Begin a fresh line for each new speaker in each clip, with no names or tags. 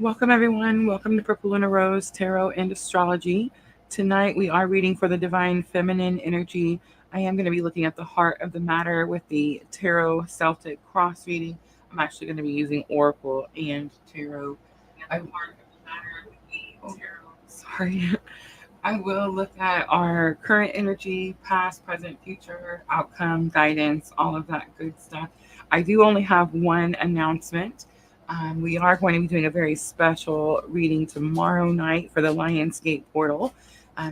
Welcome, everyone. Welcome to Purple Lunarose Tarot and Astrology. Tonight, we are reading for the Divine Feminine Energy. I am going to be looking at the heart of the matter with the Tarot Celtic Cross reading. I'm actually going to be using Oracle and Tarot. I, oh, sorry. I will look at our current energy, past, present, future, outcome, guidance, all of that good stuff. I do only have one announcement. We are going to be doing a very special reading tomorrow night for the Lionsgate portal.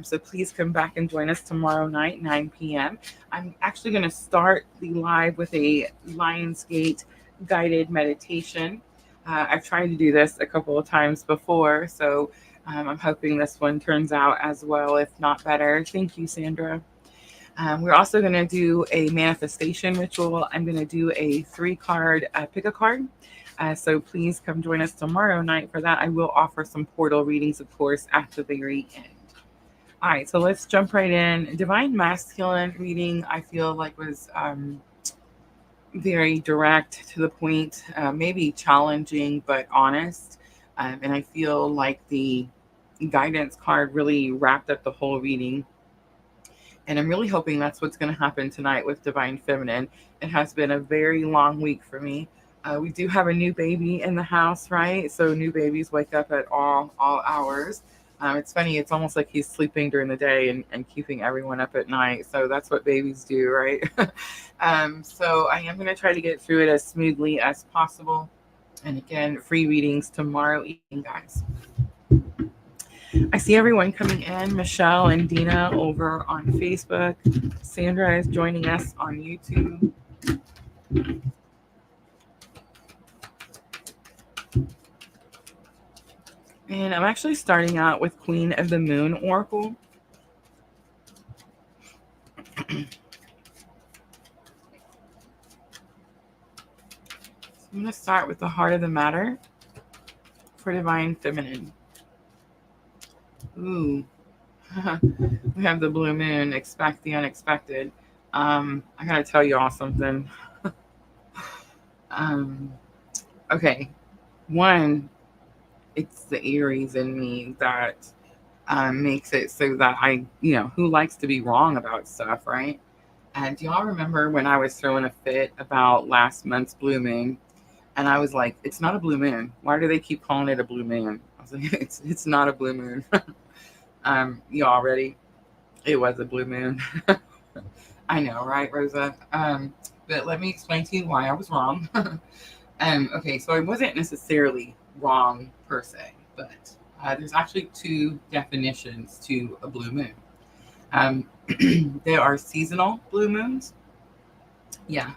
So please come back and join us tomorrow night, 9 p.m. I'm actually going to start the live with a Lionsgate guided meditation. I've tried to do this a couple of times before, so I'm hoping this one turns out as well, if not better. Thank you, Sandra. We're also going to do a manifestation ritual. I'm going to do a 3-card pick a card. So please come join us tomorrow night for that. I will offer some portal readings, of course, at the very end. All right, so let's jump right in. Divine Masculine reading, I feel like was very direct to the point, maybe challenging, but honest. And I feel like the guidance card really wrapped up the whole reading. And I'm really hoping that's what's going to happen tonight with Divine Feminine. It has been a very long week for me. We do have a new baby in the house, right? So new babies wake up at all hours. It's funny. It's almost like he's sleeping during the day and keeping everyone up at night. So that's what babies do, right? So I am going to try to get through it as smoothly as possible. And again, free readings tomorrow evening, guys. I see everyone coming in. Michelle and Dina over on Facebook. Sandra is joining us on YouTube. And I'm actually starting out with Queen of the Moon Oracle. I'm going to start with the heart of the matter for Divine Feminine. Ooh, we have the blue moon. Expect the unexpected. I gotta tell you all something. Okay, one, it's the Aries in me that makes it so that who likes to be wrong about stuff, right? And do y'all remember when I was throwing a fit about last month's blue moon? And I was like, it's not a blue moon. Why do they keep calling it a blue moon? I was like, it's not a blue moon. Y'all ready? It was a blue moon. I know, right, Rosa? But let me explain to you why I was wrong. Okay, so I wasn't necessarily wrong per se, but there's actually 2 definitions to a blue moon. There are seasonal blue moons. Yeah.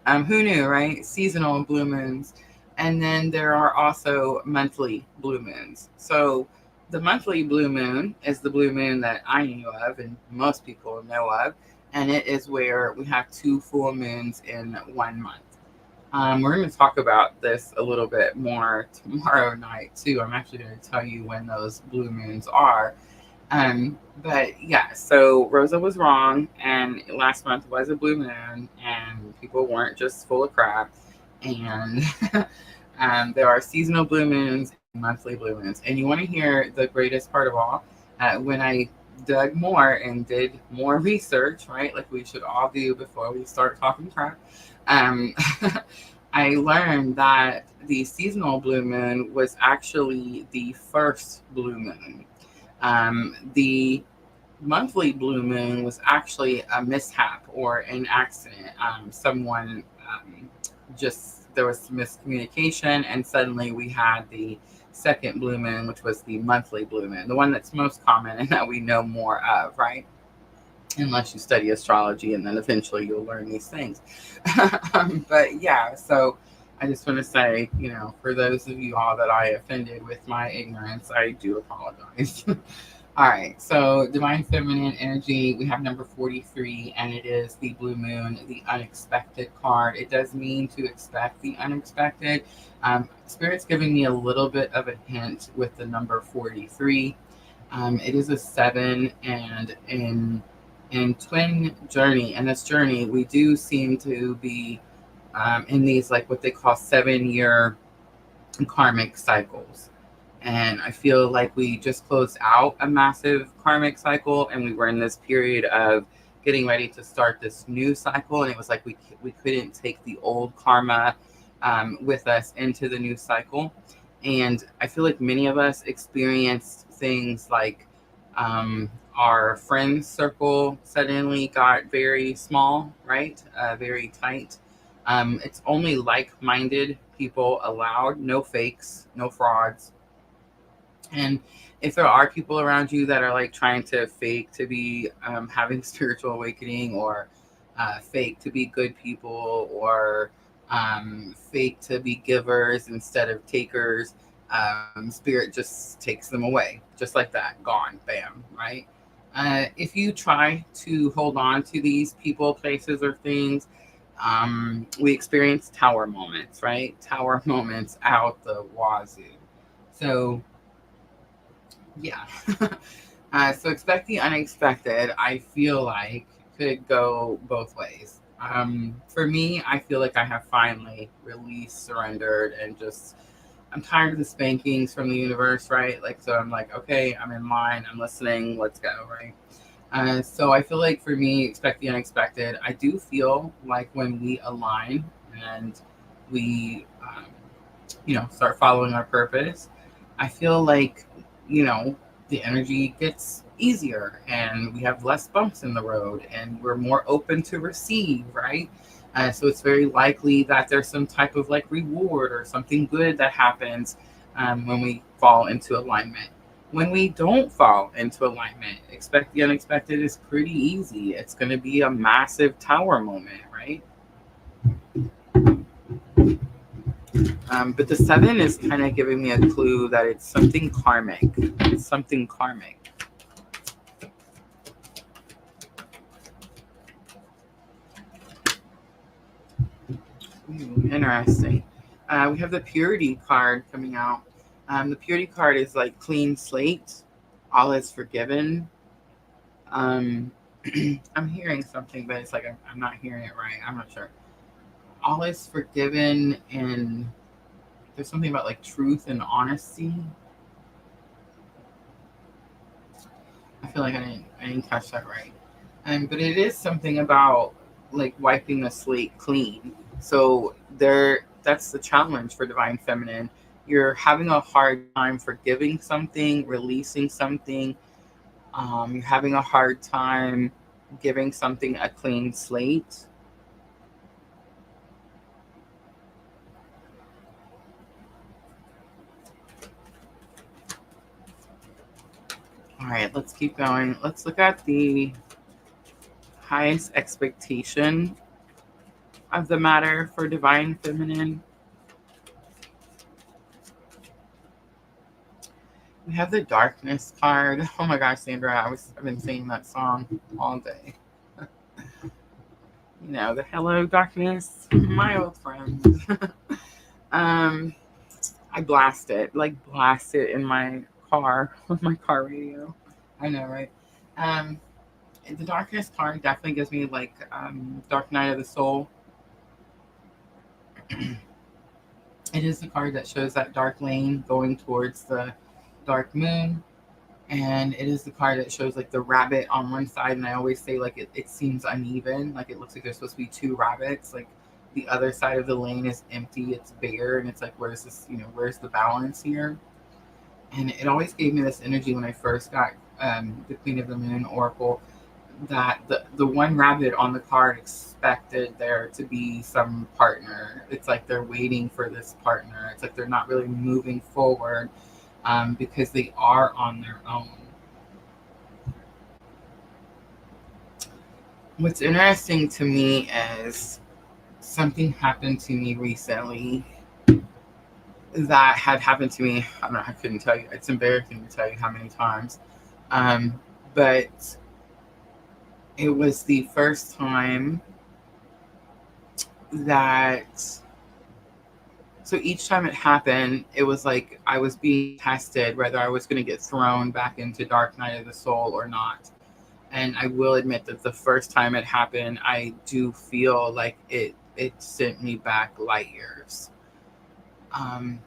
Who knew, right? Seasonal blue moons. And then there are also monthly blue moons. So the monthly blue moon is the blue moon that I knew of and most people know of. And it is where we have 2 full moons in 1 month. We're going to talk about this a little bit more tomorrow night, too. I'm actually going to tell you when those blue moons are. But yeah, so Rosa was wrong, and last month was a blue moon, and people weren't just full of crap. And there are seasonal blue moons and monthly blue moons. And you want to hear the greatest part of all? When I dug more and did more research, right, like we should all do before we start talking crap, I learned that the seasonal blue moon was actually the first blue moon. The monthly blue moon was actually a mishap or an accident. Someone there was miscommunication, and suddenly we had the second blue moon, which was the monthly blue moon, the one that's most common and that we know more of, right? Unless you study astrology, and then eventually you'll learn these things. But yeah, so I just want to say, for those of you all that I offended with my ignorance, I do apologize. All right, so Divine Feminine Energy, we have number 43, and it is the blue moon, the unexpected card. It does mean to expect the unexpected. Spirit's giving me a little bit of a hint with the number 43. It is a 7, and in twin journey, and this journey, we do seem to be in these, like, what they call 7-year karmic cycles. And I feel like we just closed out a massive karmic cycle, and we were in this period of getting ready to start this new cycle. And it was like we couldn't take the old karma with us into the new cycle. And I feel like many of us experienced things like our friend circle suddenly got very small, right? Very tight. It's only like-minded people allowed, no fakes, no frauds. And if there are people around you that are like trying to fake to be having spiritual awakening, or fake to be good people, or fake to be givers instead of takers, spirit just takes them away, just like that, gone, bam, right? If you try to hold on to these people, places, or things, we experience tower moments, right? Tower moments out the wazoo. So, yeah. So expect the unexpected, I feel like, could go both ways. For me, I feel like I have finally released, surrendered, and just I'm tired of the spankings from the universe, right? Like, so I'm like, okay, I'm in line, I'm listening, let's go, right? So I feel like for me, expect the unexpected. I do feel like when we align and we, start following our purpose, I feel like, the energy gets easier and we have less bumps in the road and we're more open to receive, right? So it's very likely that there's some type of like reward or something good that happens when we fall into alignment. When we don't fall into alignment, expect the unexpected is pretty easy. It's going to be a massive tower moment, right? But the seven is kind of giving me a clue that it's something karmic. It's something karmic. Interesting. We have the purity card coming out. The purity card is like clean slate, all is forgiven. Um, I'm hearing something, but it's like I'm not hearing it right. I'm not sure. All is forgiven, and there's something about like truth and honesty. I feel like I didn't catch that right. But it is something about like wiping the slate clean. So that's the challenge for divine feminine. You're having a hard time forgiving something, releasing something. You're having a hard time giving something a clean slate. All right, let's keep going. Let's look at the highest expectation of the matter for divine feminine. We have the darkness card. Oh my gosh, Sandra, I've been singing that song all day. The hello darkness, my old friend. um, I blast it in my car with my car radio. I know, right? Um, the darkness card definitely gives me like Dark Night of the Soul. It is the card that shows that dark lane going towards the dark moon. And it is the card that shows like the rabbit on one side. And I always say like it seems uneven. Like it looks like there's supposed to be two rabbits. Like the other side of the lane is empty. It's bare. And it's like, where's this, where's the balance here? And it always gave me this energy when I first got the Queen of the Moon Oracle, that the one rabbit on the card expected there to be some partner. It's like they're waiting for this partner. It's like they're not really moving forward because they are on their own. What's interesting to me is something happened to me recently that had happened to me. I don't know, I couldn't tell you. It's embarrassing to tell you how many times. But it was the first time that. So each time it happened, it was like I was being tested whether I was going to get thrown back into Dark Night of the Soul or not. And I will admit that the first time it happened, I do feel like it sent me back light years. Um,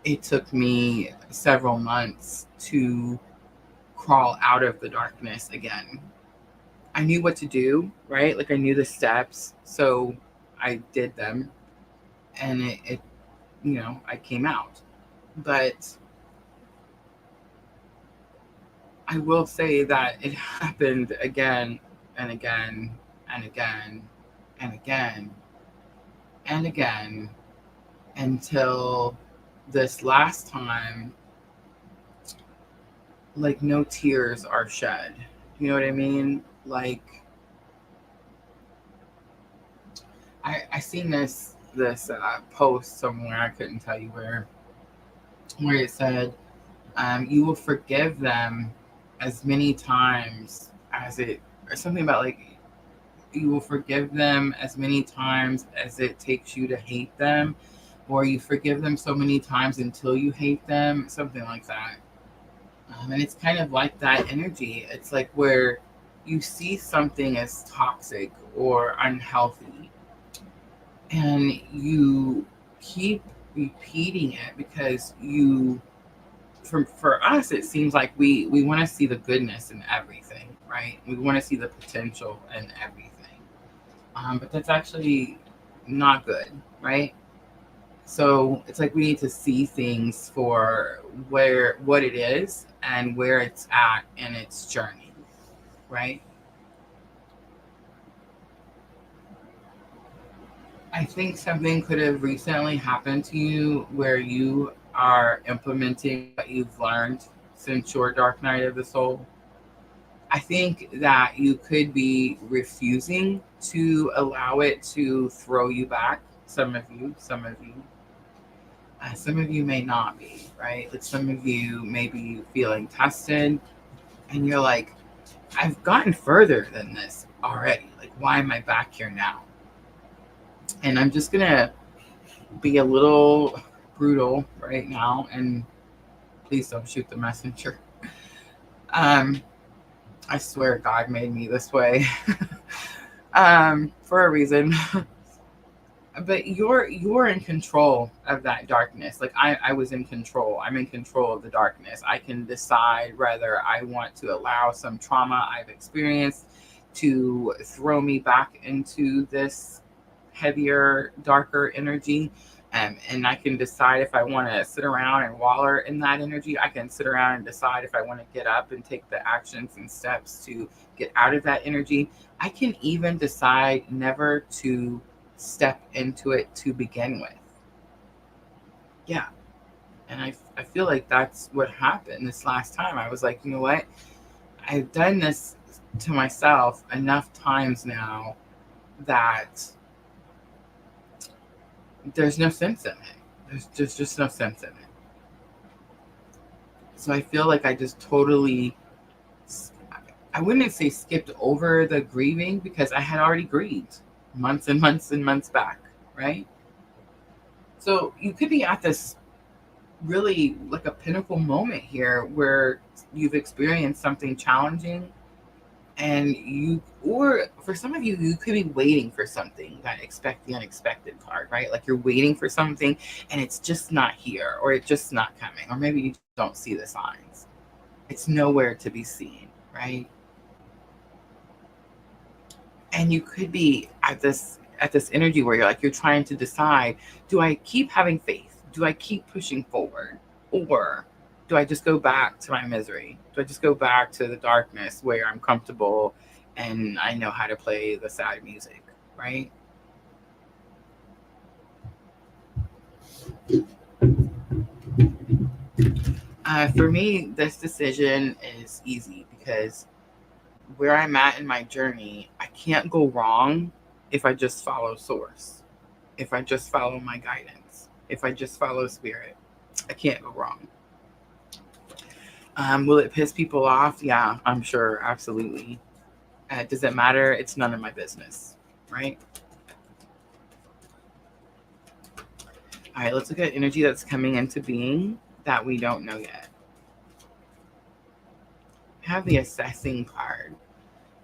it took me several months to crawl out of the darkness again. I knew what to do, right? Like I knew the steps, so I did them, and it I came out. But I will say that it happened again and again and again and again and again until this last time, like no tears are shed. You know what I mean? Like I seen this post somewhere, I couldn't tell you where it said, you will forgive them as many times as it, or something about like, you will forgive them as many times as it takes you to hate them, or you forgive them so many times until you hate them, something like that. And it's kind of like that energy. It's like where you see something as toxic or unhealthy, and you keep repeating it because for us, it seems like we want to see the goodness in everything, right? We want to see the potential in everything. But that's actually not good, right? So it's like we need to see things for what it is and where it's at in its journey, right? I think something could have recently happened to you where you are implementing what you've learned since your dark night of the soul. I think that you could be refusing to allow it to throw you back. Some of you may not be, right? Like some of you may be feeling tested and you're like, I've gotten further than this already. Like, why am I back here now? And I'm just going to be a little brutal right now, and please don't shoot the messenger. I swear God made me this way for a reason. But you're in control of that darkness. Like I was in control. I'm in control of the darkness. I can decide whether I want to allow some trauma I've experienced to throw me back into this heavier, darker energy. And I can decide if I want to sit around and waller in that energy. I can sit around and decide if I want to get up and take the actions and steps to get out of that energy. I can even decide never to step into it to begin with. Yeah. And I feel like that's what happened this last time. I was like, you know what? I've done this to myself enough times now that there's no sense in it. There's just no sense in it. So I feel like I just totally, I wouldn't say skipped over the grieving because I had already grieved months and months and months back, right? So you could be at this really like a pinnacle moment here where you've experienced something challenging, and or for some of you, you could be waiting for something, that expect the unexpected card, right? Like you're waiting for something and it's just not here, or it's just not coming, or maybe you don't see the signs. It's nowhere to be seen, right? And you could be at this energy where you're trying to decide, do I keep having faith? Do I keep pushing forward? Or do I just go back to my misery? Do I just go back to the darkness where I'm comfortable and I know how to play the sad music, right? For me, this decision is easy because where I'm at in my journey, I can't go wrong if I just follow source, if I just follow my guidance, if I just follow spirit. I can't go wrong. Will it piss people off? Yeah, I'm sure. Absolutely. Does it matter? It's none of my business, right? All right, let's look at energy that's coming into being that we don't know yet. I have the assessing card.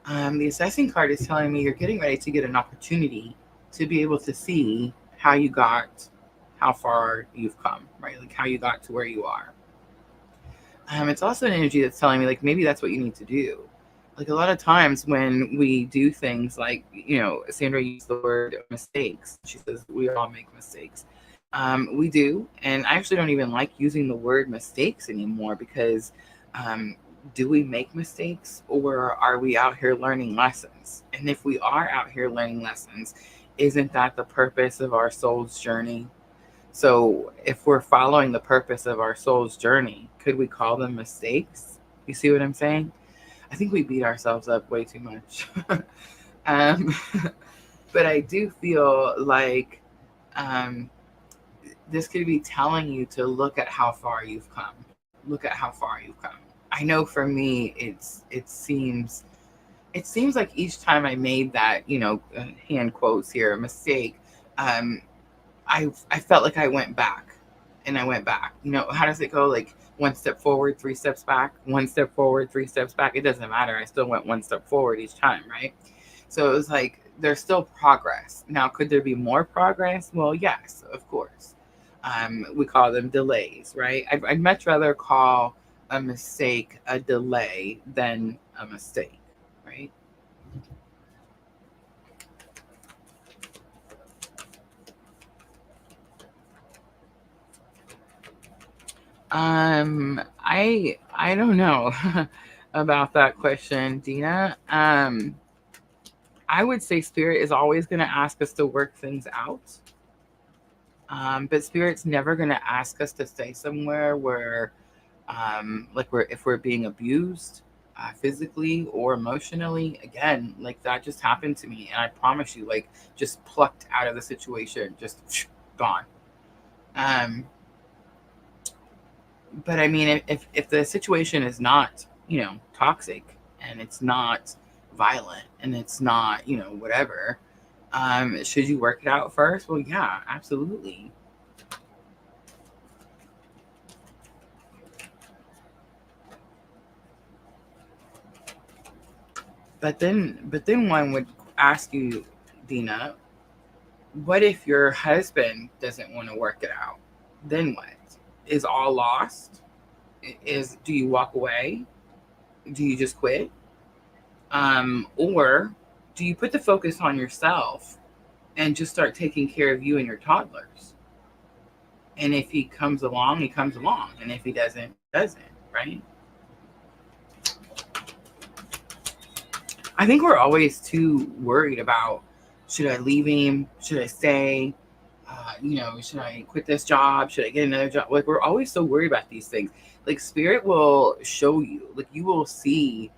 The assessing card is telling me you're getting ready to get an opportunity to be able to see how you got how far you've come, right? Like how you got to where you are. It's also an energy that's telling me like maybe that's what you need to do. Like a lot of times when we do things like, Sandra used the word mistakes. She says we all make mistakes. We do. And I actually don't even like using the word mistakes anymore because do we make mistakes or are we out here learning lessons? And if we are out here learning lessons, isn't that the purpose of our soul's journey? So if we're following the purpose of our soul's journey, could we call them mistakes? You see what I'm saying? I think we beat ourselves up way too much. um, but I do feel like this could be telling you to look at how far you've come. Look at how far you've come. I know for me, it seems like each time I made that, hand quotes here, mistake, um, I felt like I went back and I went back. How does it go? Like one step forward, three steps back, one step forward, three steps back. It doesn't matter. I still went one step forward each time, right? So it was like there's still progress. Now, could there be more progress? Well, yes, of course. We call them delays, right? I'd much rather call a mistake a delay than a mistake, right? I don't know about that question, Dina. I would say spirit is always going to ask us to work things out. But spirit's never going to ask us to stay somewhere where, like if we're being abused, physically or emotionally. Again, like that just happened to me, and I promise you, like just plucked out of the situation, just gone. Um, but I mean, if the situation is not, toxic and it's not violent and it's not, whatever, should you work it out first? Well, yeah, absolutely. But then one would ask you, Dina, what if your husband doesn't want to work it out? Then what? Is all lost? Do you walk away? Do you just quit? Or do you put the focus on yourself and just start taking care of you and your toddlers? And if he comes along, he comes along. And if he doesn't, doesn't, right? I think we're always too worried about, should I leave him? Should I stay? Should I quit this job? Should I get another job? Like, we're always so worried about these things. Like, spirit will show you, like, you will see,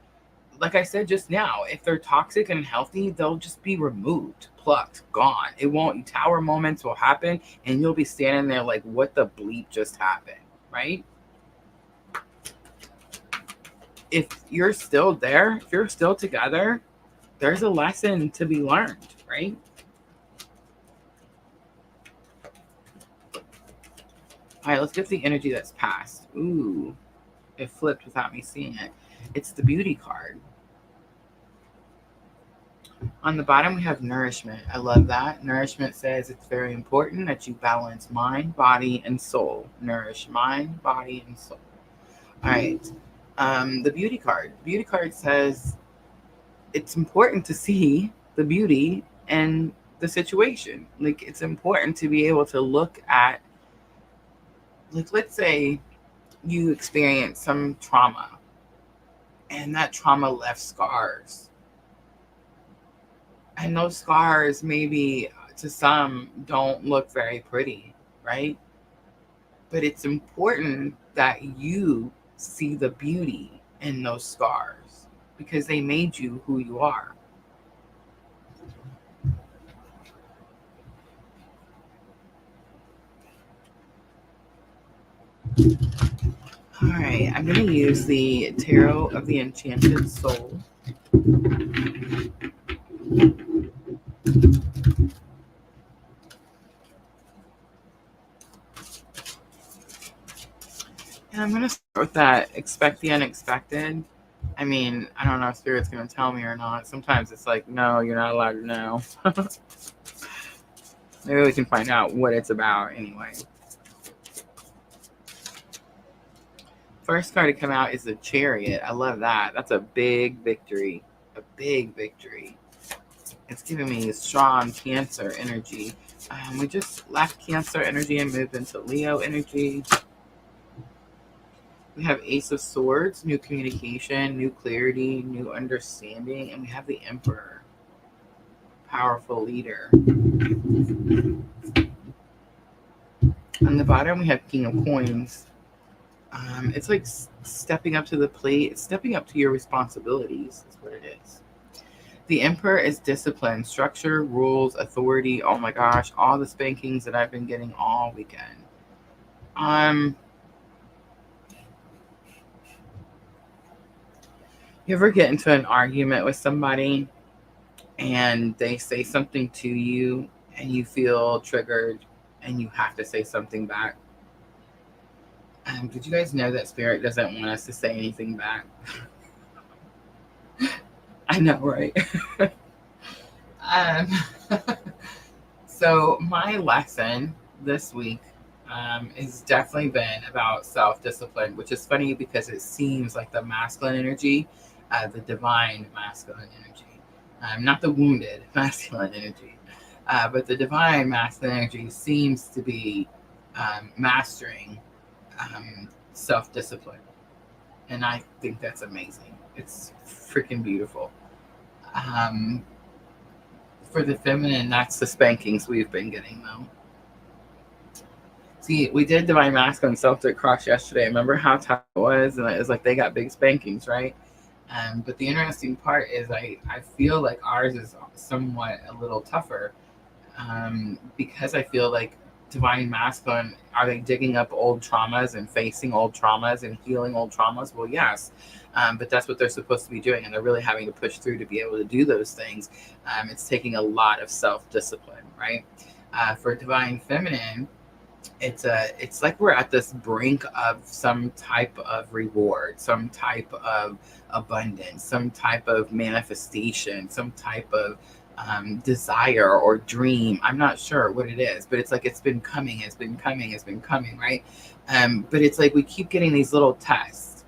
like I said just now, if they're toxic and unhealthy, they'll just be removed, plucked, gone. It won't, tower moments will happen, and you'll be standing there like, what the bleep just happened, right? If you're still there, if you're still together, there's a lesson to be learned, right? All right, let's get the energy that's passed. Ooh, it flipped without me seeing it. It's the beauty card. On the bottom, we have nourishment. I love that. Nourishment says it's very important that you balance mind, body, and soul. Nourish mind, body, and soul. All right. The beauty card. Beauty card says it's important to see the beauty in the situation. Like, it's important to be able to look at, like, let's say you experience some trauma and that trauma left scars. And those scars, maybe to some, don't look very pretty, right? But it's important that you see the beauty in those scars because they made you who you are. All right, I'm going to use the Tarot of the Enchanted Soul. And I'm going to start with that, expect the unexpected. I mean, I don't know if Spirit's going to tell me or not. Sometimes it's like, no, you're not allowed to know. Maybe we can find out what it's about anyway. First card to come out is the Chariot. I love that. That's a big victory. A big victory. It's giving me strong Cancer energy. We just left Cancer energy and moved into Leo energy. We have Ace of Swords, new communication, new clarity, new understanding, and we have the Emperor, powerful leader. On the bottom, we have King of Coins. It's like stepping up to the plate. It's stepping up to your responsibilities is what it is. The Emperor is discipline, structure, rules, authority. Oh my gosh, all the spankings that I've been getting all weekend. You ever get into an argument with somebody and they say something to you and you feel triggered and you have to say something back? Did you guys know that Spirit doesn't want us to say anything back? I know, right? So my lesson this week has definitely been about self-discipline, which is funny because it seems like the masculine energy, the divine masculine energy, not the wounded masculine energy, but the divine masculine energy seems to be mastering self-discipline. And I think that's amazing. It's freaking beautiful. For the feminine, that's the spankings we've been getting, though. See, we did Divine Masculine Celtic Cross yesterday. Remember how tough it was? And it was like they got big spankings, right? But the interesting part is I feel like ours is somewhat a little tougher because I feel like Divine Masculine, are they digging up old traumas and facing old traumas and healing old traumas? Well, yes. But that's what they're supposed to be doing, and they're really having to push through to be able to do those things. It's taking a lot of self-discipline, right? For Divine Feminine, it's like we're at this brink of some type of reward, some type of abundance, some type of manifestation, some type of desire or dream. I'm not sure what it is, but it's like it's been coming, right? But it's like we keep getting these little tests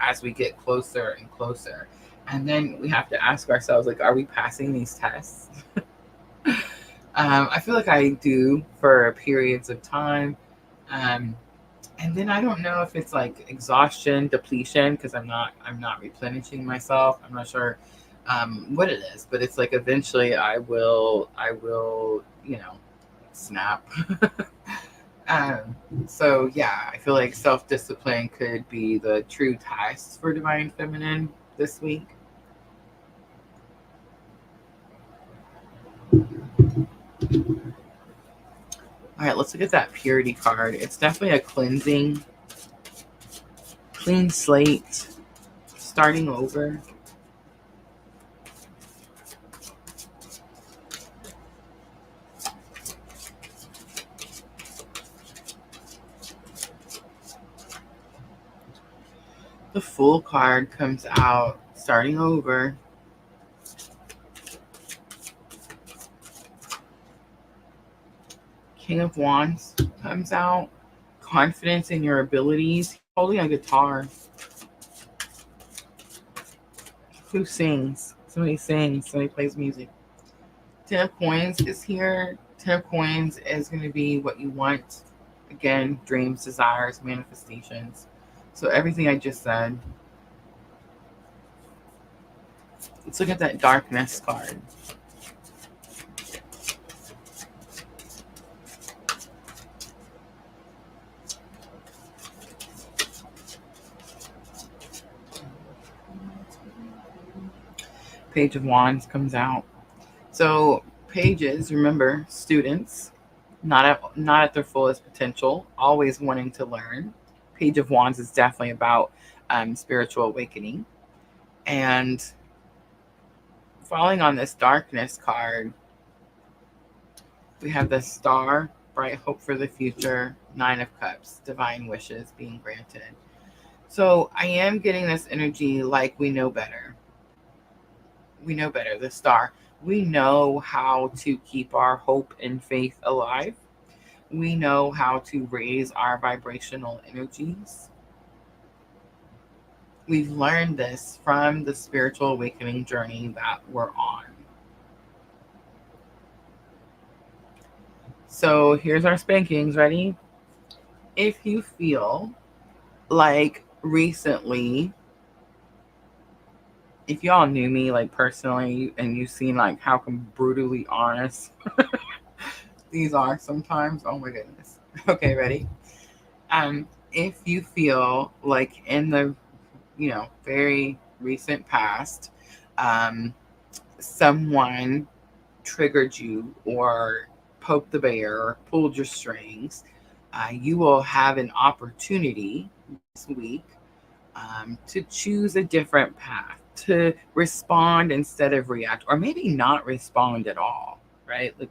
as we get closer and closer. And then we have to ask ourselves, like, are we passing these tests? I feel like I do for periods of time. And then I don't know if it's like exhaustion, depletion, because I'm not replenishing myself. I'm not sure what it is, but it's like eventually I will, snap. So yeah, I feel like self-discipline could be the true test for Divine Feminine this week. All right, let's look at that Purity card. It's definitely a cleansing, clean slate, starting over. The Fool card comes out, starting over. King of Wands comes out, confidence in your abilities. Holding a guitar. Who sings? Somebody sings, somebody plays music. Ten of Coins is here. Ten of Coins is going to be what you want. Again, dreams, desires, manifestations. So everything I just said. Let's look at that Darkness card. Page of Wands comes out. So pages, remember, students, not at their fullest potential, always wanting to learn. Page of Wands is definitely about spiritual awakening. And falling on this Darkness card, we have the Star, bright hope for the future, Nine of Cups, divine wishes being granted. So I am getting this energy like we know better. We know better, the Star. We know how to keep our hope and faith alive. We know how to raise our vibrational energies. We've learned this from the spiritual awakening journey that we're on. So here's our spankings. Ready? If you feel like recently, if y'all knew me like personally and you've seen like how brutally honest these are sometimes, oh my goodness. Okay, ready? If you feel like in the very recent past, um, someone triggered you or poked the bear or pulled your strings, you will have an opportunity this week to choose a different path, to respond instead of react, or maybe not respond at all. Right? Like,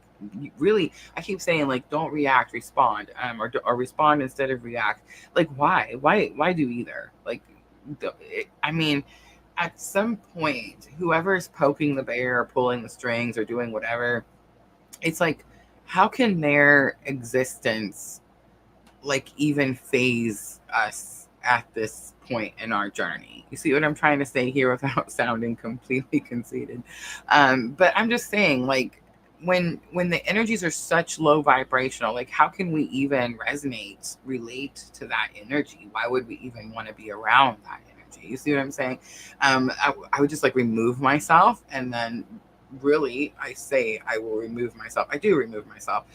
really, I keep saying like, don't react, respond, or respond instead of react. Like, why? Why do either? Like, I mean, at some point, whoever is poking the bear, or pulling the strings, or doing whatever, it's like, how can their existence like even phase us at this point in our journey? You see what I'm trying to say here without sounding completely conceited. But I'm just saying, like, when the energies are such low vibrational, like, how can we even relate to that energy? Why would we even want to be around that energy? You see what I'm saying? I would just like remove myself, and then really, I say I will remove myself. I do remove myself,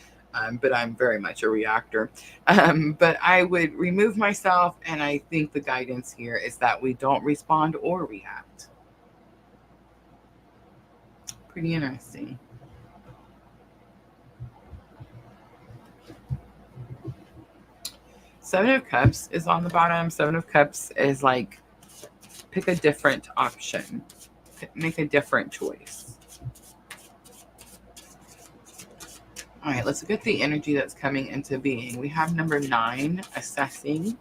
but I'm very much a reactor. But I would remove myself, and I think the guidance here is that we don't respond or react. Pretty interesting. Seven of Cups is on the bottom. Seven of Cups is like, pick a different option, make a different choice. All right, let's look at the energy that's coming into being. We have number 9, assessing.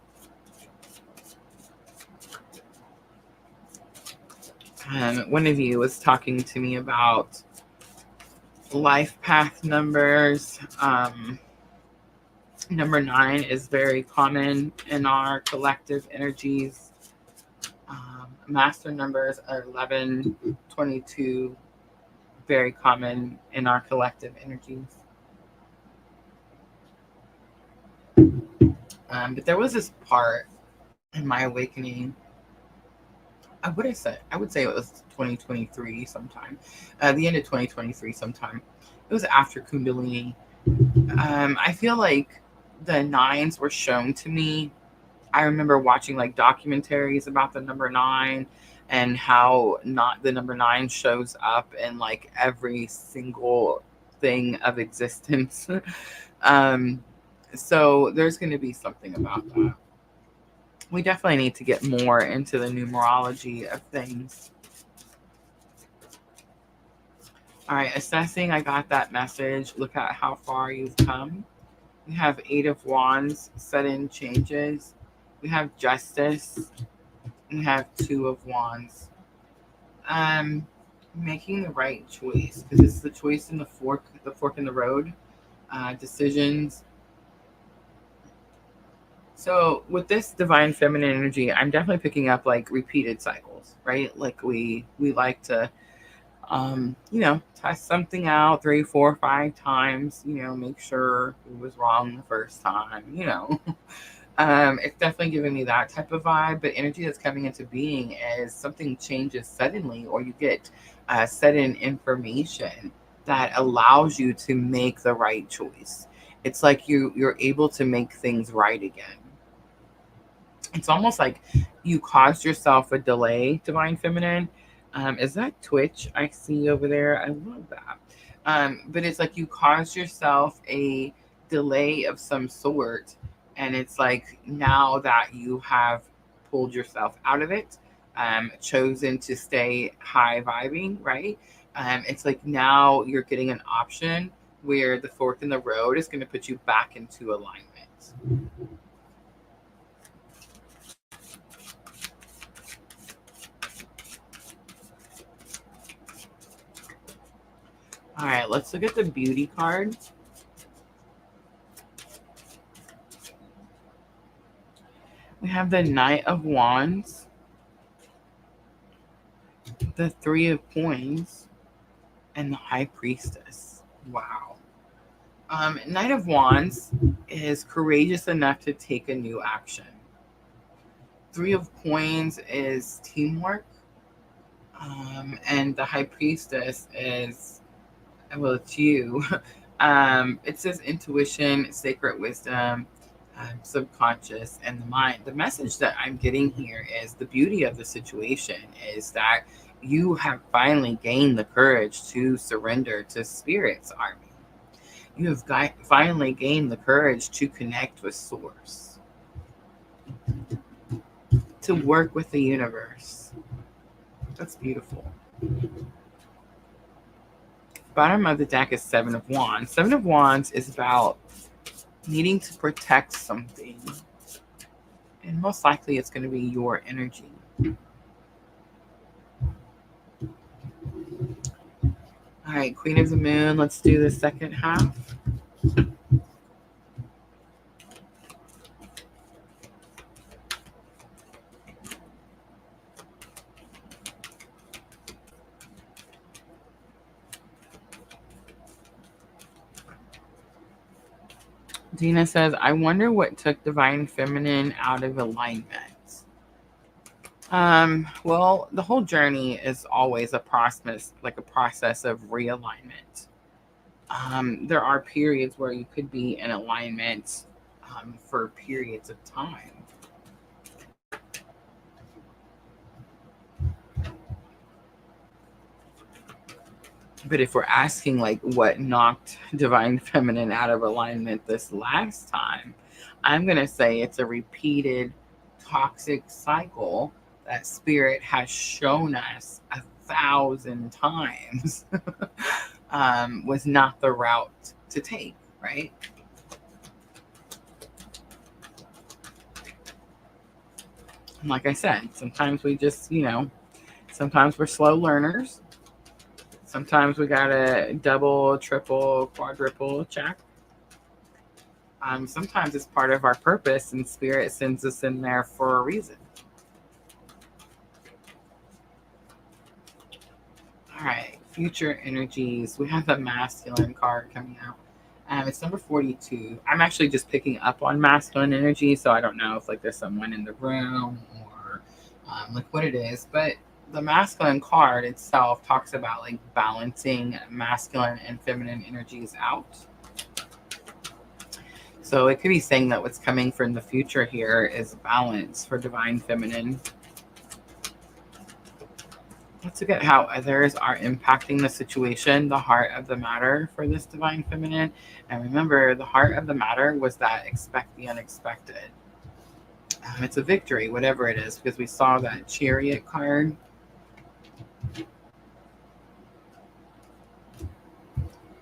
One of you was talking to me about life path numbers. Number 9 is very common in our collective energies. Master numbers are 11, 22, very common in our collective energies. But there was this part in my awakening. I would say it was 2023 sometime, the end of 2023 sometime. It was after Kundalini. I feel like the nines were shown to me. I remember watching like documentaries about the number 9 and how not the number 9 shows up in like every single thing of existence. So there's going to be something about that. We definitely need to get more into the numerology of things. All right, assessing, I got that message. Look at how far you've come. We have 8 of Wands, sudden changes. We have Justice. We have 2 of Wands. Making the right choice, because it's the choice in the fork in the road. Decisions. So with this divine feminine energy, I'm definitely picking up like repeated cycles, right? Like we like to test something out 3, 4, 5 times, make sure it was wrong the first time, it's definitely giving me that type of vibe. But energy that's coming into being is something changes suddenly, or you get sudden information that allows you to make the right choice. It's like you're able to make things right again. It's almost like you caused yourself a delay, divine feminine. Is that Twitch I see over there? I love that. But it's like you caused yourself a delay of some sort. And it's like, now that you have pulled yourself out of it, chosen to stay high vibing, right? It's like now you're getting an option where the fork in the road is going to put you back into alignment. right, let's look at the beauty card. We have the Knight of Wands, the Three of Coins, and the High Priestess. Wow. Knight of Wands is courageous enough to take a new action. Three of Coins is teamwork. And the High Priestess is, well, it's you. It says intuition, sacred wisdom, subconscious, and the mind. The message that I'm getting here is the beauty of the situation is that you have finally gained the courage to surrender to Spirit's army. You have finally gained the courage to connect with Source, to work with the universe. That's beautiful. Bottom of the deck is Seven of Wands. Seven of Wands is about needing to protect something. And most likely it's going to be your energy. All right, Queen of the Moon, let's do the second half. Dina says, I wonder what took Divine Feminine out of alignment. Well, the whole journey is always a process of realignment. There are periods where you could be in alignment for periods of time. But if we're asking like what knocked Divine Feminine out of alignment this last time, I'm going to say it's a repeated toxic cycle that Spirit has shown us 1,000 times was not the route to take, right? And like I said, sometimes we just, sometimes we're slow learners. Sometimes we gotta double, triple, quadruple check. Sometimes it's part of our purpose, and Spirit sends us in there for a reason. All right, future energies. We have the masculine card coming out. It's number 42. I'm actually just picking up on masculine energy, so I don't know if like there's someone in the room or like what it is, but the masculine card itself talks about like balancing masculine and feminine energies out. So it could be saying that what's coming from the future here is balance for Divine Feminine. Let's look at how others are impacting the situation, the heart of the matter for this Divine Feminine. And remember, the heart of the matter was that expect the unexpected. It's a victory, whatever it is, because we saw that Chariot card.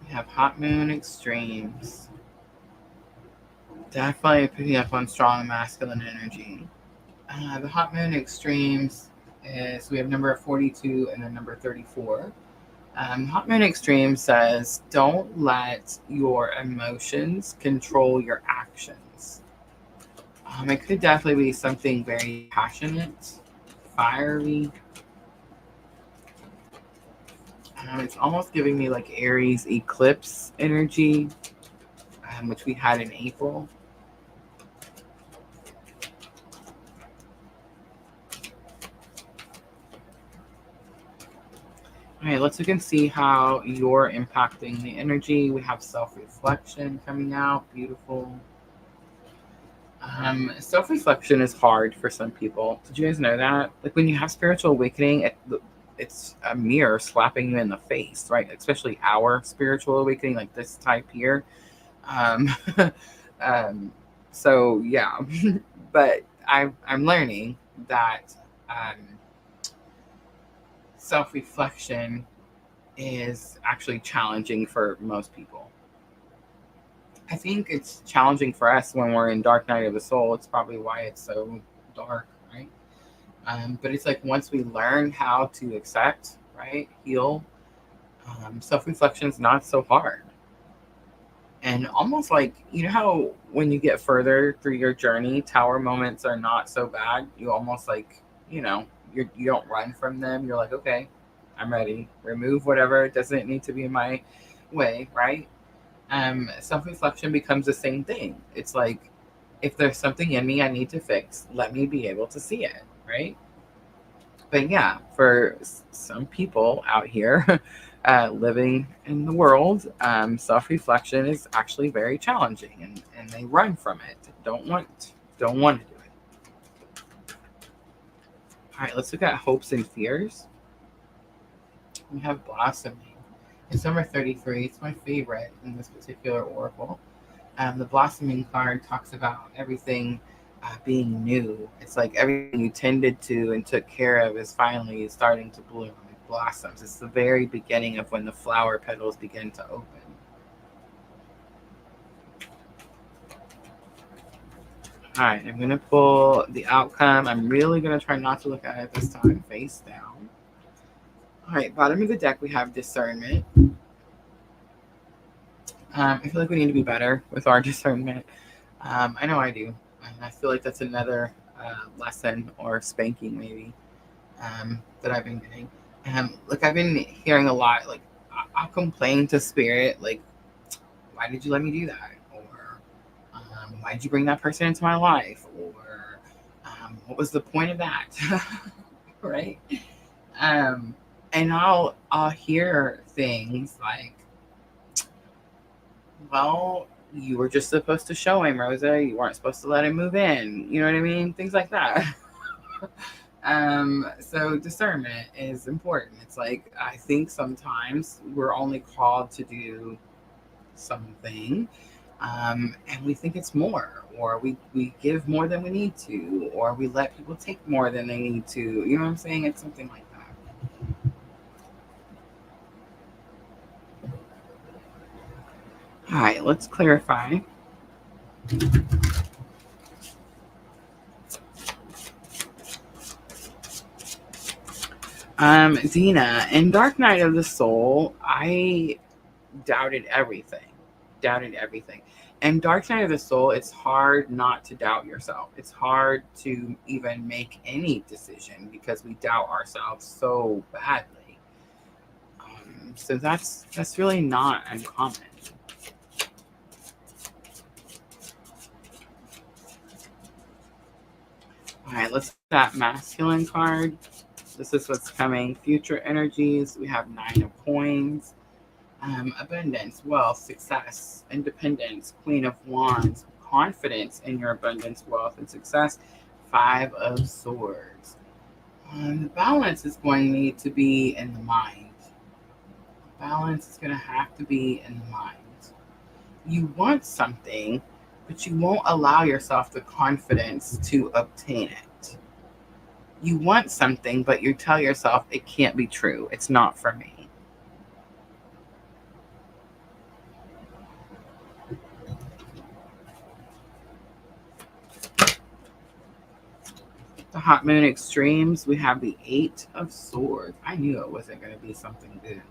We have Hot Moon Extremes. Definitely picking up on strong masculine energy. The Hot Moon Extremes is, we have number 42 and then number 34. Hot Moon Extreme says, don't let your emotions control your actions. It could definitely be something very passionate, fiery. It's almost giving me like Aries eclipse energy, which we had in April. All right, let's look and see how you're impacting the energy. We have self-reflection coming out. Beautiful. Self-reflection is hard for some people. Did you guys know that? Like when you have spiritual awakening, it's a mirror slapping you in the face, right? Especially our spiritual awakening, like this type here. So yeah, but I'm learning that self-reflection is actually challenging for most people. I think it's challenging for us when we're in Dark Night of the Soul. It's probably why it's so dark, right? But it's like once we learn how to accept, right, heal, Self-reflection is not so hard. And almost like, you know how when you get further through your journey, tower moments are not so bad. You almost like, you know, you don't run from them. You're like, okay, I'm ready. Remove whatever doesn't need to be in my way, right? Self-reflection becomes the same thing. It's like, if there's something in me I need to fix, let me be able to see it, right? But yeah, for some people out here living in the world, self-reflection is actually very challenging, and they run from it. Don't want to do it. All right, let's look at hopes and fears. We have blossoming. It's number 33. It's my favorite in this particular oracle. The blossoming card talks about everything being new. It's like everything you tended to and took care of is finally starting to bloom. It blossoms. It's the very beginning of when the flower petals begin to open. All right, I'm going to pull the outcome. I'm really going to try not to look at it this time face down. All right, bottom of the deck, we have discernment. I feel like we need to be better with our discernment. I know I do. And I feel like that's another lesson or spanking, maybe, that I've been getting. Like, I've been hearing a lot, like, I'll complain to spirit, like, why did you let me do that? Or why did you bring that person into my life? Or what was the point of that? Right? And I'll hear things like, well, you were just supposed to show him, Rosa. You weren't supposed to let him move in. You know what I mean? Things like that. So discernment is important. It's like, I think sometimes we're only called to do something, and we think it's more, or we give more than we need to, or we let people take more than they need to. You know what I'm saying? It's something like that. All right, let's clarify. Dina, in Dark Night of the Soul, I doubted everything. Doubted everything. And Dark Night of the Soul, it's hard not to doubt yourself. It's hard to even make any decision because we doubt ourselves so badly. So that's really not uncommon. All right, let's look at that masculine card. This is what's coming. Future energies. We have 9 of coins. Abundance, wealth, success, independence, Queen of Wands, confidence in your abundance, wealth, and success, 5 of Swords. The balance is going to need to be in the mind. Balance is going to have to be in the mind. You want something, but you won't allow yourself the confidence to obtain it. You want something, but you tell yourself it can't be true. It's not for me. The Hot Moon Extremes, we have the 8 of Swords. I knew it wasn't going to be something good.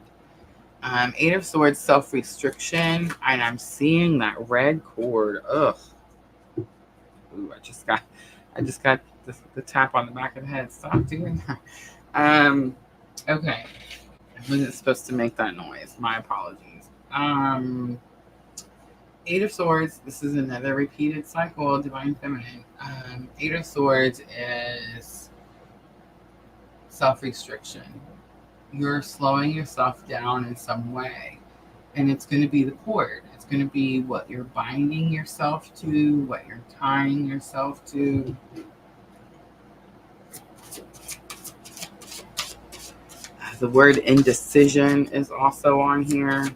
8 of Swords, self-restriction, and I'm seeing that red cord. Ugh. Ooh, I just got the tap on the back of the head. Stop doing that. Okay. I wasn't supposed to make that noise. My apologies. 8 of Swords, this is another repeated cycle, Divine Feminine. 8 of Swords is self-restriction. You're slowing yourself down in some way. And it's going to be the cord. It's going to be what you're binding yourself to, what you're tying yourself to. The word indecision is also on here.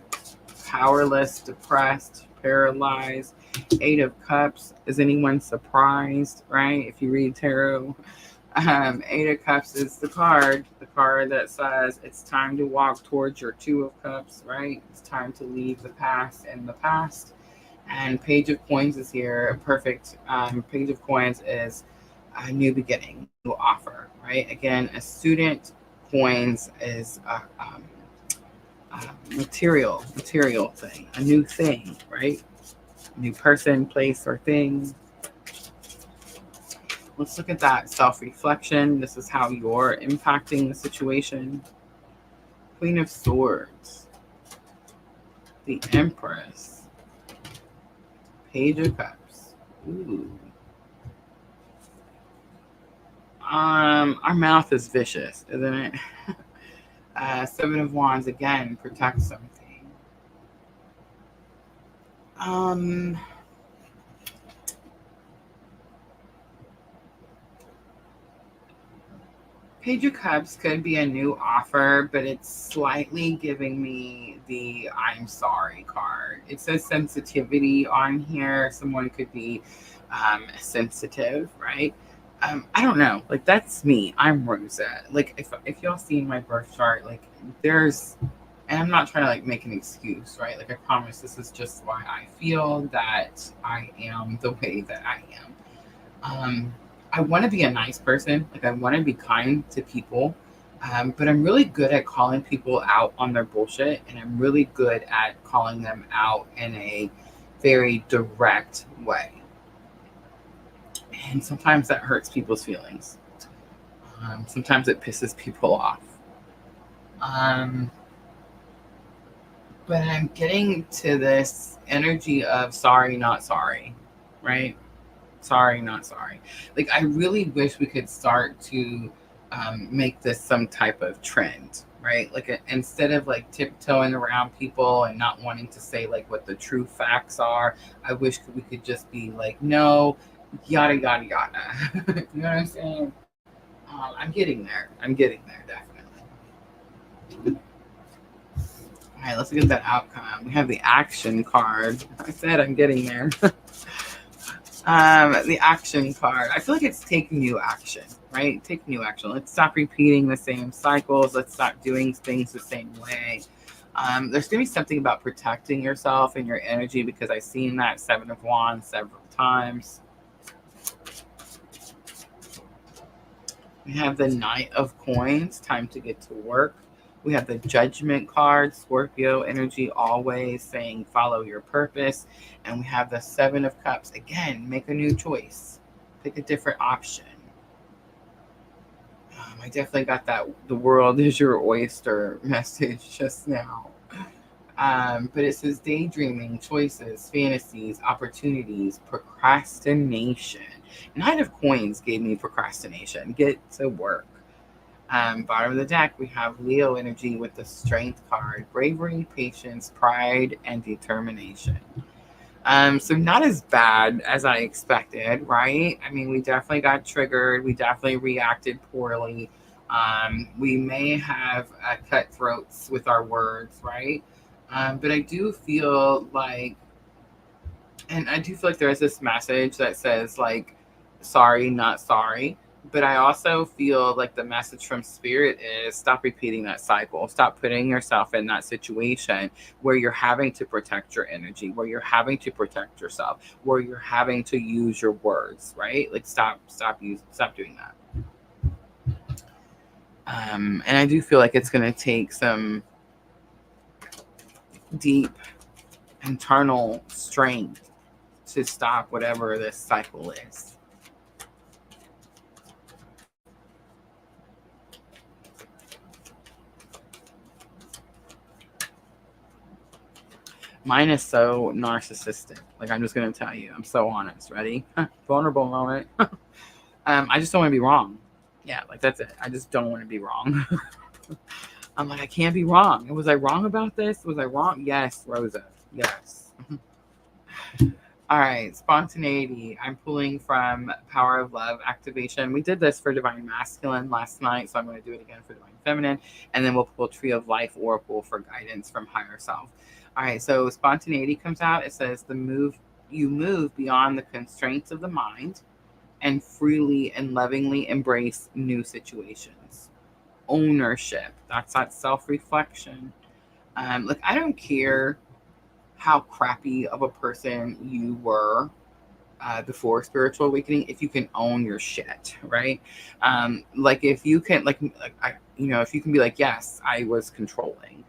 Powerless, depressed, paralyzed. 8 of Cups. Is anyone surprised, right? If you read tarot, 8 of Cups is the card that says it's time to walk towards your 2 of Cups, right? It's time to leave the past in the past. And Page of Coins is here. Perfect. Page of Coins is a new beginning, new offer, right? Again, a student. Coins is Material thing, a new thing, right? New person, place, or thing. Let's look at that self-reflection. This is how you're impacting the situation. Queen of Swords, the Empress, Page of Cups. Ooh. Our mouth is vicious, isn't it? Seven of Wands again, protect something. Page of Cups could be a new offer, but it's slightly giving me the I'm sorry card. It says sensitivity on here. Someone could be sensitive, right? I don't know. Like, that's me. I'm Rosa. Like, if y'all see my birth chart, like, there's, and I'm not trying to like make an excuse, right? Like, I promise this is just why I feel that I am the way that I am. I want to be a nice person. Like, I want to be kind to people. But I'm really good at calling people out on their bullshit. And I'm really good at calling them out in a very direct way. And sometimes that hurts people's feelings. Sometimes it pisses people off. But I'm getting to this energy of sorry, not sorry, right? Sorry, not sorry. Like, I really wish we could start to make this some type of trend, right? Like, instead of like tiptoeing around people and not wanting to say like what the true facts are, I wish we could just be like, no, yada, yada, yada. You know what I'm saying? I'm getting there. Definitely. All right, let's look at that outcome. We have the action card. I said I'm getting there. The action card. I feel like it's taking new action, right? Take new action. Let's stop repeating the same cycles. Let's stop doing things the same way. There's going to be something about protecting yourself and your energy, because I've seen that Seven of Wands several times. We have the Knight of Coins. Time to get to work. We have the Judgment card, Scorpio energy, always saying follow your purpose. And we have the Seven of Cups. Again, make a new choice. Pick a different option. I definitely got that the world is your oyster message just now. But it says daydreaming, choices, fantasies, opportunities, procrastination. Knight of Coins gave me procrastination. Get to work. Bottom of the deck, we have Leo energy with the Strength card. Bravery, patience, pride, and determination. So not as bad as I expected, right? I mean, we definitely got triggered. We definitely reacted poorly. We may have cutthroats with our words, right? But I do feel like, there is this message that says like, sorry, not sorry. But I also feel like the message from Spirit is stop repeating that cycle. Stop putting yourself in that situation where you're having to protect your energy, where you're having to protect yourself, where you're having to use your words, right? Like, stop doing that. And I do feel like it's going to take some deep internal strength to stop whatever this cycle is. Mine is so narcissistic. Like, I'm just going to tell you. I'm so honest. Ready? Vulnerable moment. I just don't want to be wrong. Yeah, like, that's it. I just don't want to be wrong. I'm like, I can't be wrong. Was I wrong about this? Was I wrong? Yes, Rosa. Yes. All right, spontaneity. I'm pulling from Power of Love activation. We did this for Divine Masculine last night, so I'm going to do it again for Divine Feminine. And then we'll pull Tree of Life Oracle for guidance from Higher Self. All right, so spontaneity comes out. It says you move beyond the constraints of the mind and freely and lovingly embrace new situations. Ownership. That's that self-reflection. Like, I don't care how crappy of a person you were before spiritual awakening, if you can own your shit, right? Like, if you can, if you can be like, yes, I was controlling.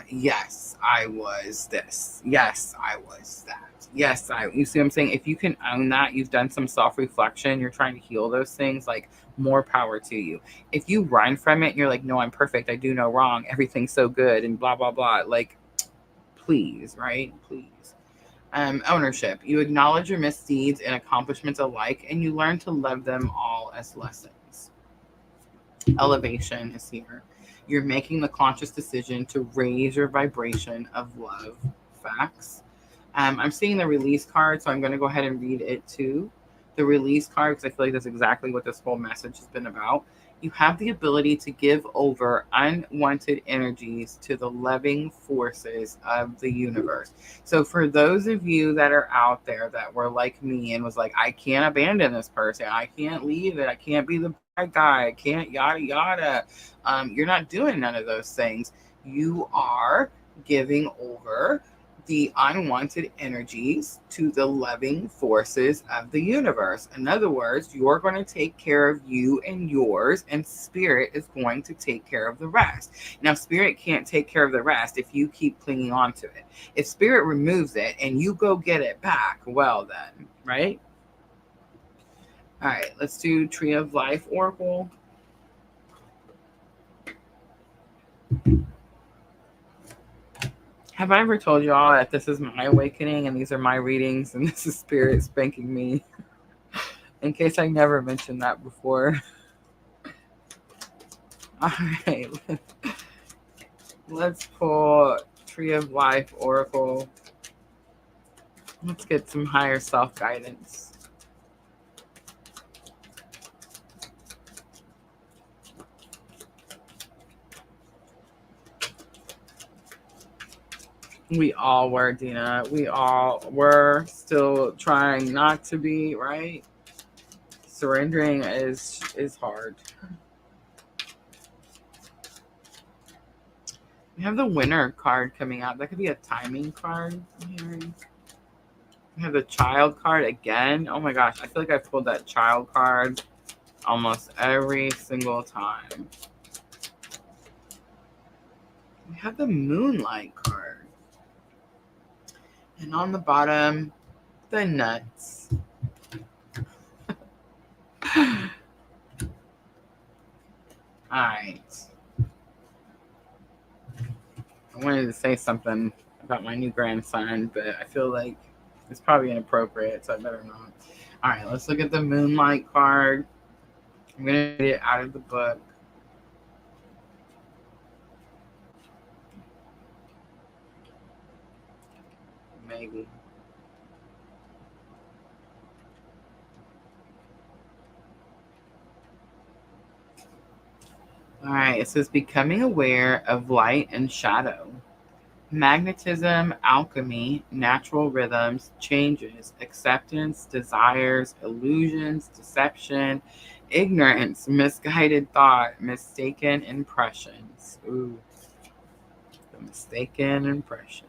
Yes, I was this. Yes, I was that. Yes, you see what I'm saying? If you can own that, you've done some self-reflection, you're trying to heal those things, like more power to you. If you run from it and you're like, no, I'm perfect, I do no wrong, everything's so good and blah blah blah, like please, right? Please. Ownership. You acknowledge your misdeeds and accomplishments alike, and you learn to love them all as lessons. Elevation is here. You're making the conscious decision to raise your vibration of love. Facts. I'm seeing the release card, so I'm going to go ahead and read it too. The release card, because I feel like that's exactly what this whole message has been about. You have the ability to give over unwanted energies to the loving forces of the universe. So, for those of you that are out there that were like me and was like, I can't abandon this person, I can't leave it, I can't be the bad guy, I can't yada yada. You're not doing none of those things. You are giving over the unwanted energies to the loving forces of the universe. In other words, you're going to take care of you and yours, and spirit is going to take care of the rest. Now, spirit can't take care of the rest if you keep clinging on to it. If spirit removes it and you go get it back, well then, right? All right, let's do Tree of Life Oracle. Have I ever told y'all that this is my awakening and these are my readings and this is spirit spanking me? In case I never mentioned that before. All right. Let's pull Tree of Life Oracle. Let's get some higher self guidance. We all were, Dina. We all were still trying not to be, right? Surrendering is hard. We have the winner card coming out. That could be a timing card. We have the child card again. Oh my gosh. I feel like I've pulled that child card almost every single time. We have the Moonlight card. And on the bottom, the nuts. Alright. I wanted to say something about my new grandson, but I feel like it's probably inappropriate, so I better not. Alright, let's look at the Moonlight card. I'm going to read it out of the book. Maybe. All right, it says becoming aware of light and shadow, magnetism, alchemy, natural rhythms, changes, acceptance, desires, illusions, deception, ignorance, misguided thought, mistaken impressions. Ooh, the mistaken impressions.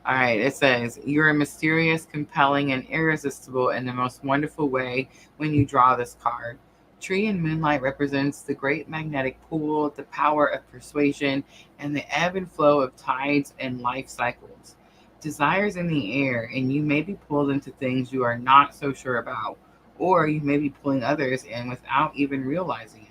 All right, it says, you're mysterious, compelling, and irresistible in the most wonderful way when you draw this card. Tree and Moonlight represents the great magnetic pool, the power of persuasion, and the ebb and flow of tides and life cycles. Desires in the air, and you may be pulled into things you are not so sure about, or you may be pulling others in without even realizing it.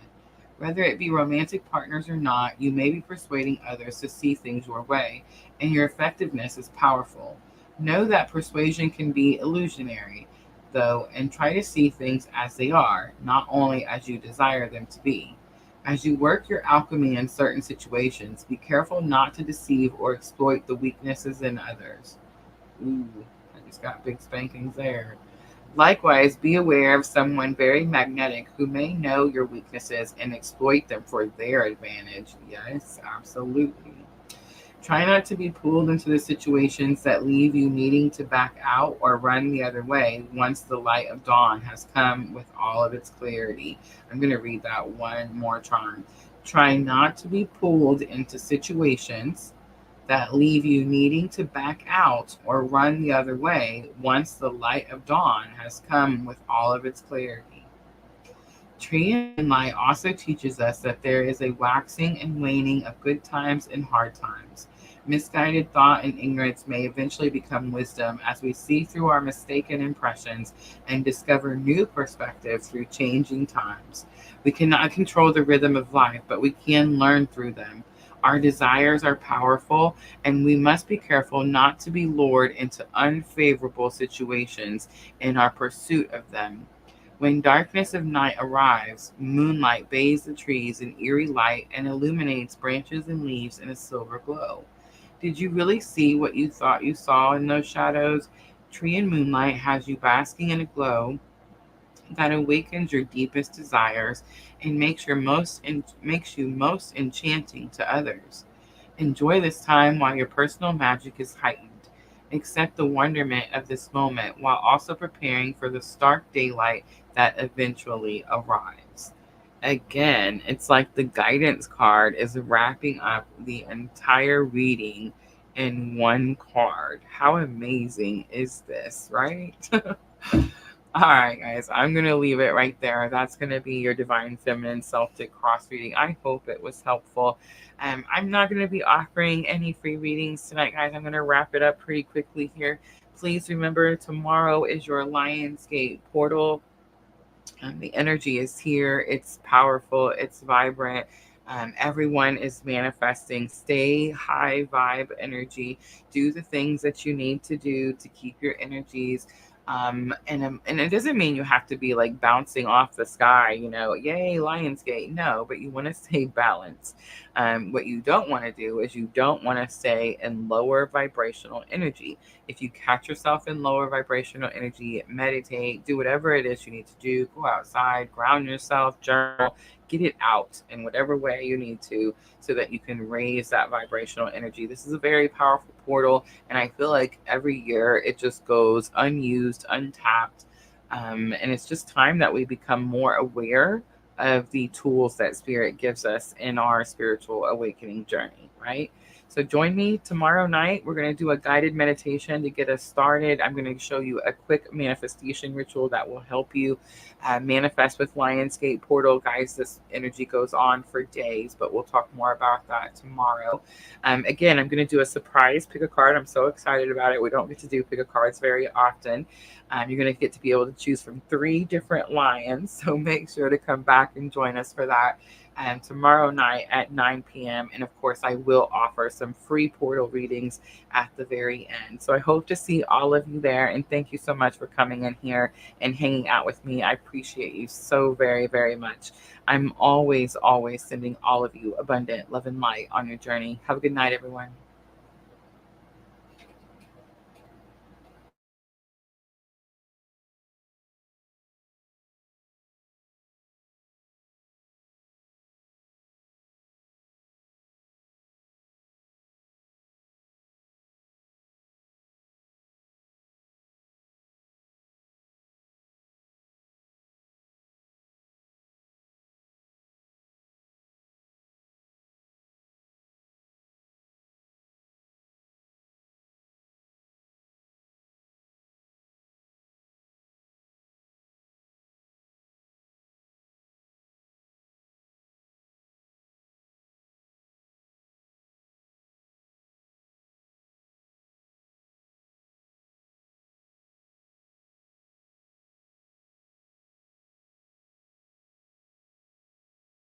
Whether it be romantic partners or not, you may be persuading others to see things your way, and your effectiveness is powerful. Know that persuasion can be illusionary, though, and try to see things as they are, not only as you desire them to be. As you work your alchemy in certain situations, be careful not to deceive or exploit the weaknesses in others. Ooh, I just got big spankings there. Likewise, be aware of someone very magnetic who may know your weaknesses and exploit them for their advantage. Yes, absolutely. Try not to be pulled into the situations that leave you needing to back out or run the other way once the light of dawn has come with all of its clarity. I'm going to read that one more time. Try not to be pulled into situations that leave you needing to back out or run the other way once the light of dawn has come with all of its clarity. Tree and Moonlight also teaches us that there is a waxing and waning of good times and hard times. Misguided thought and ignorance may eventually become wisdom as we see through our mistaken impressions and discover new perspectives through changing times. We cannot control the rhythm of life, but we can learn through them. Our desires are powerful, and we must be careful not to be lured into unfavorable situations in our pursuit of them. When darkness of night arrives, moonlight bathes the trees in eerie light and illuminates branches and leaves in a silver glow. Did you really see what you thought you saw in those shadows? Tree and Moonlight has you basking in a glow that awakens your deepest desires and makes you most enchanting to others. Enjoy this time while your personal magic is heightened. Accept the wonderment of this moment while also preparing for the stark daylight that eventually arrives. Again, it's like the guidance card is wrapping up the entire reading in one card. How amazing is this, right? All right, guys, I'm going to leave it right there. That's going to be your Divine Feminine Celtic Cross reading. I hope it was helpful. I'm not going to be offering any free readings tonight, guys. I'm going to wrap it up pretty quickly here. Please remember, tomorrow is your Lionsgate portal. The energy is here. It's powerful. It's vibrant. Everyone is manifesting. Stay high vibe energy. Do the things that you need to do to keep your energies. And it doesn't mean you have to be like bouncing off the sky, yay, Lionsgate. No, but you want to stay balanced. What you don't want to do is you don't want to stay in lower vibrational energy. If you catch yourself in lower vibrational energy, meditate, do whatever it is you need to do, go outside, ground yourself, journal, get it out in whatever way you need to so that you can raise that vibrational energy. This is a very powerful portal, and I feel like every year it just goes unused, untapped. And it's just time that we become more aware of the tools that Spirit gives us in our spiritual awakening journey, right? So join me tomorrow night. We're going to do a guided meditation to get us started. I'm going to show you a quick manifestation ritual that will help you manifest with Lionsgate portal. Guys, this energy goes on for days, but we'll talk more about that tomorrow. Again, I'm going to do a surprise pick a card. I'm so excited about it. We don't get to do pick a cards very often. You're going to get to be able to choose from 3 different lions. So make sure to come back and join us for that. Tomorrow night at 9 p.m. And of course, I will offer some free portal readings at the very end. So I hope to see all of you there. And thank you so much for coming in here and hanging out with me. I appreciate you so very, very much. I'm always, always sending all of you abundant love and light on your journey. Have a good night, everyone.